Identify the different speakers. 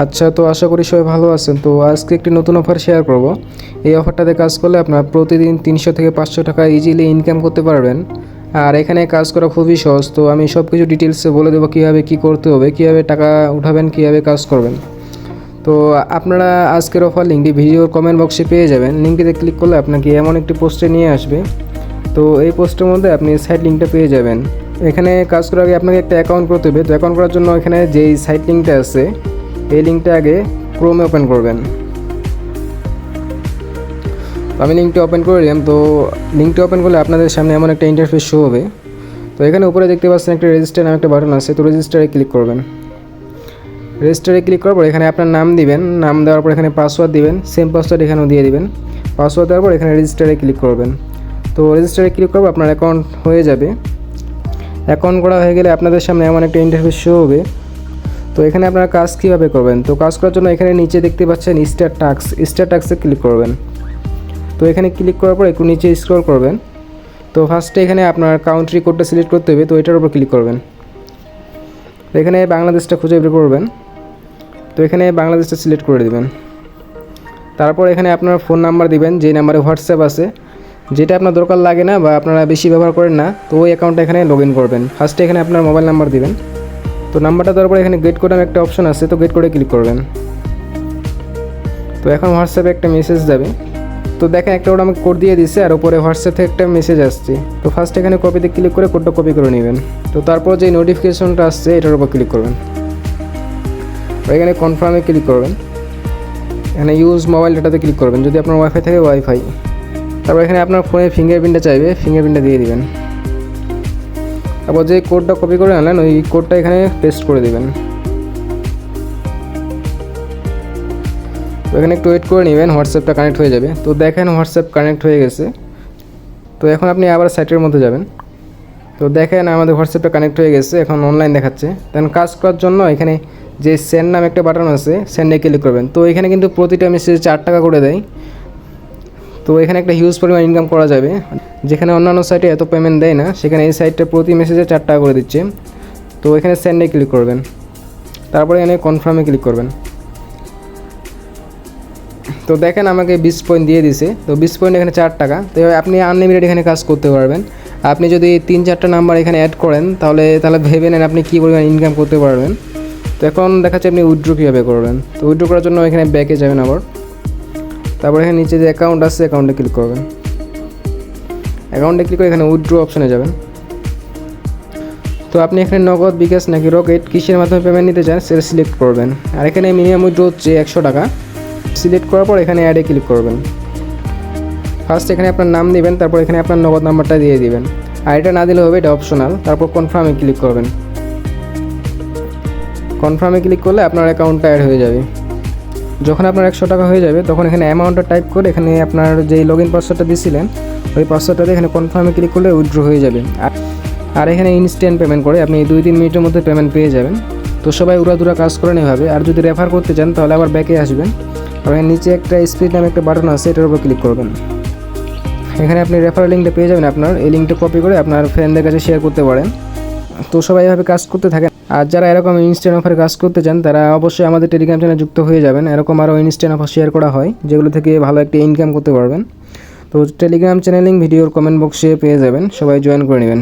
Speaker 1: আচ্ছা, তো আশা করি সবাই ভালো আছেন। তো আজকে একটি নতুন অফার শেয়ার করব। এই অফারটাতে কাজ করলে আপনার প্রতিদিন 300 থেকে 500 টাকা ইজিলি ইনকাম করতে পারবেন। আর এখানে কাজ করা খুবই সহজ। তো আমি সব কিছু ডিটেলসে বলে দেবো কীভাবে কী করতে হবে, কীভাবে টাকা উঠাবেন, কীভাবে কাজ করবেন। তো আপনারা আজকের অফার লিঙ্কটি ভিডিওর কমেন্ট বক্সে পেয়ে যাবেন। লিঙ্কটিতে ক্লিক করলে আপনাকে এমন একটি পোস্টে নিয়ে আসবে। তো এই পোস্টের মধ্যে আপনি সাইট লিঙ্কটা পেয়ে যাবেন। এখানে কাজ করার আগে আপনাকে একটা অ্যাকাউন্ট করতে হবে। তো অ্যাকাউন্ট করার জন্য এখানে যেই সাইট লিঙ্কটা আছে এই লিঙ্কটা আগে ক্রোমে ওপেন করবেন। তো আমি লিঙ্কটা ওপেন করে দিলাম। তো লিঙ্কটা ওপেন করলে আপনাদের সামনে এমন একটা ইন্টারফেস শো হবে। তো এখানে উপরে দেখতে পাচ্ছেন একটা রেজিস্টার নামে একটা বাটন আছে। তো রেজিস্টারে ক্লিক করবেন। রেজিস্টারে ক্লিক করার পর এখানে আপনার নাম দিবেন। নাম দেওয়ার পর এখানে পাসওয়ার্ড দিবেন। সেম পাসওয়ার্ড এখানেও দিয়ে দিবেন। পাসওয়ার্ড দেওয়ার পর এখানে রেজিস্টারে ক্লিক করবেন। তো রেজিস্টারে ক্লিক করব আপনার অ্যাকাউন্ট হয়ে যাবে। অ্যাকাউন্ট করা হয়ে গেলে আপনাদের সামনে এমন একটা ইন্টারফেস শো হবে। তো এখানে আপনারা কাজ কীভাবে করবেন, তো কাজ করার জন্য এখানে নিচে দেখতে পাচ্ছেন স্টার টাস্কে ক্লিক করবেন। তো এখানে ক্লিক করার পর একটু নিচে স্ক্রল করবেন। তো ফার্স্টে এখানে আপনার কান্ট্রি কোডটা সিলেক্ট করতে হবে। তো এটার উপর ক্লিক করবেন। তো এখানে বাংলাদেশটা খুঁজে বের করবেন। তো এখানে বাংলাদেশটা সিলেক্ট করে দেবেন। তারপর এখানে আপনার ফোন নাম্বার দিবেন, যেই নাম্বারে হোয়াটসঅ্যাপ আছে, যেটা আপনার দরকার লাগে না বা আপনারা বেশি ব্যবহার করেন না, তো ওই অ্যাকাউন্টটা এখানে লগ ইন করবেন। ফার্স্টে এখানে আপনার মোবাইল নাম্বার দিবেন। তো নাম্বারটা দেওয়ার পরে এখানে গেট কোড নামে একটা অপশন আছে। তো গেট কোডে ক্লিক করবেন। তো এখন হোয়াটসঅ্যাপে একটা মেসেজ যাবে। তো দেখেন একটা ওটা আমাকে কোড দিয়ে দিচ্ছে আর উপরে হোয়াটসঅ্যাপ থেকে একটা মেসেজ আসছে। তো ফার্স্ট এখানে কপিতে ক্লিক করে কোডটা কপি করে নেবেন। তো তারপর যে নোটিফিকেশনটা আসছে এটার উপর ক্লিক করবেন। এখানে কনফার্মে ক্লিক করবেন। এখানে ইউজ মোবাইল ডাটাতে ক্লিক করবেন, যদি আপনার ওয়াইফাই থাকে ওয়াইফাই। তারপর এখানে আপনার ফোনে ফিঙ্গারপ্রিন্টটা চাইবে, ফিঙ্গারপ্রিন্টটা দিয়ে দিবেন। তারপর যে কোডটা কপি করে আনলেন ওই কোডটা এখানে পেস্ট করে দেবেন। তো এখানে একটু ওয়েট করে নেবেন, হোয়াটসঅ্যাপটা কানেক্ট হয়ে যাবে। তো দেখেন হোয়াটসঅ্যাপ কানেক্ট হয়ে গেছে। তো এখন আপনি আবার সাইটের মধ্যে যাবেন। তো দেখেন আমাদের হোয়াটসঅ্যাপটা কানেক্ট হয়ে গেছে, এখন অনলাইন দেখাচ্ছে। দেন কাজ করার জন্য এখানে যে সেন্ড নামে একটা বাটন আছে, সেন্ডে ক্লিক করবেন। তো এখানে কিন্তু প্রতিটা মেসেজে 4 টাকা করে দেয়। তো এখানে একটা হিউজ পরিমাণ ইনকাম করা যাবে। যেখানে অন্যান্য সাইটে এত পেমেন্ট দেয় না, সেখানে এই সাইটটা প্রতি মেসেজে 4 টাকা করে দিচ্ছে। তো এখানে সেন্ডে ক্লিক করবেন। তারপরে এখানে কনফার্মে ক্লিক করবেন। তো দেখেন আমাকে 20 পয়েন্ট দিয়ে দিছে। তো 20 পয়েন্ট এখানে 4 টাকা। তো আপনি আনলিমিটেড এখানে কাজ করতে পারবেন। আপনি যদি 3-4টা নাম্বার এখানে অ্যাড করেন তাহলে ভেবে নেন আপনি কী পরিমাণ ইনকাম করতে পারবেন। তো এখন দেখাচ্ছে আপনি উইথড্র কীভাবে করবেন। তো উইথড্র করার জন্য এখানে ব্যাকে যাবেন আবার। তারপর এখানে নিচে যে অ্যাকাউন্ট আছে অ্যাকাউন্টে ক্লিক করবেন। অ্যাকাউন্টে ক্লিক করে এখানে উইথড্র অপশনে যাবেন। তো আপনি এখানে নগদ, বিকাশ নাকি রকেট কিসের মাধ্যমে পেমেন্ট নিতে চান সেটা সিলেক্ট করবেন। আর এখানে মিনিমাম উইথড্র হচ্ছে 100 টাকা। সিলেক্ট করার পর এখানে অ্যাডে ক্লিক করবেন। ফার্স্ট এখানে আপনার নাম দিবেন, তারপর এখানে আপনার নগদ নাম্বারটা দিয়ে দিবেন। আর এটা না দিলে হবে, এটা অপশনাল। তারপর কনফার্মে ক্লিক করবেন। কনফার্মে ক্লিক করলে আপনার অ্যাকাউন্টটা অ্যাড হয়ে যাবে। যখন আপনার 100 টাকা হয়ে যাবে তখন এখানে অ্যামাউন্টটা টাইপ করে এখানে আপনার যেই লগ ইন পাসওয়ার্ডটা দিয়েছিলেন ওই পাসওয়ার্ডটাতে এখানে কনফার্মে ক্লিক করলে উইথড্র হয়ে যাবে। আর এখানে ইনস্ট্যান্ট পেমেন্ট করে আপনি 2-3 মিনিটের মধ্যে পেমেন্ট পেয়ে যাবেন। তো সবাই উড়াদুরা কাজ করেন এভাবে। আর যদি রেফার করতে চান তাহলে আবার ব্যাকে আসবেন। আর নিচে একটা স্পিড নামে একটা বাটন আছে, এটার উপর ক্লিক করবেন। এখানে আপনি রেফারেল লিঙ্কটা পেয়ে যাবেন। আপনার এই লিঙ্কটা কপি করে আপনার ফ্রেন্ডদের কাছে শেয়ার করতে পারেন। তো সবাই এভাবে কাজ করতে থাকেন। আর যারা এরকম ইনস্ট্যান্ট অফারে কাজ করতে চান তারা অবশ্যই আমাদের টেলিগ্রাম চ্যানেলে যুক্ত হয়ে যাবেন। এরকম আরও ইনস্ট্যান্ট অফার শেয়ার করা হয় যেগুলো থেকে ভালো একটা ইনকাম করতে পারবেন। তো টেলিগ্রাম চ্যানেল লিঙ্ক ভিডিওর কমেন্ট বক্সে পেয়ে যাবেন, সবাই জয়েন করে নেবেন।